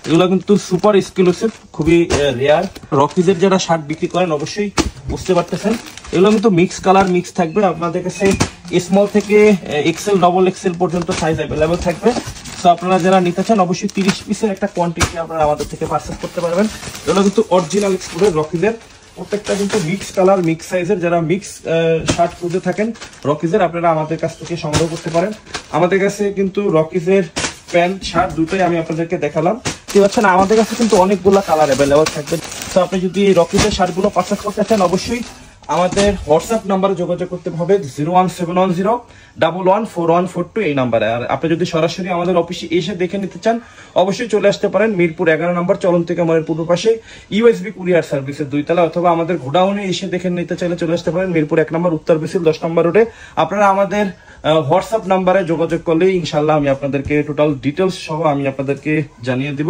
এগুলো কিন্তু super exclusive, খুবই রেয়ার। রকিজের যারা শার্ট বিক্রি করেন অবশ্যই বুঝতে পারতেছেন, এগুলো কিন্তু মিক্স কালার মিক্স থাকবে। আপনাদের কাছে স্মল থেকে এক্সেল ডবল এক্সেল পর্যন্ত সাইজ অ্যাভেলেবেল থাকবে। তো আপনারা যারা নিতে চান অবশ্যই 30 পিসের একটা কোয়ান্টিটি আপনারা আমাদের থেকে পারচেজ করতে পারবেন। এগুলো কিন্তু অরিজিনাল এক্সপোর্টের রকিজের, প্রত্যেকটা কিন্তু মিক্স কালার মিক্স সাইজের। যারা মিক্স শার্ট খুঁজে থাকেন রকিজের, আপনারা আমাদের কাছ থেকে সংগ্রহ করতে পারেন। আমাদের কাছে কিন্তু রকিজের প্যান্ট শার্ট দুটোই আমি আপনাদেরকে দেখালাম। ঠিক আছে না, আমাদের কাছে কিন্তু অনেকগুলো কালার অ্যাভেলেবল থাকবে। তো আপনি যদি রকিজের শার্টগুলো পারচেজ করতে চান অবশ্যই আমাদের হোয়াটসঅ্যাপ নাম্বারে যোগাযোগ করতে হবে 01710114142 এই নাম্বারে। আর আপনি যদি সরাসরি আমাদের অফিসে এসে দেখে নিতে চান অবশ্যই চলে আসতে পারেন মিরপুর 11 নম্বর চলন্তিকা মোড়ের পূর্ব পাশে ইউএসবি কুরিয়ার সার্ভিসের 2 তলা, অথবা আমাদের গোডাউনে এসে দেখে নিতে চাইলে চলে আসতে পারেন মিরপুর 1 নম্বর উত্তর বিসিল 10 নম্বর রোডে। আপনারা আমাদের হোয়াটসঅ্যাপ নাম্বারে যোগাযোগ করলে ইনশাল্লাহ আমি আপনাদেরকে টোটাল ডিটেলস সহ আমি আপনাদেরকে জানিয়ে দিব।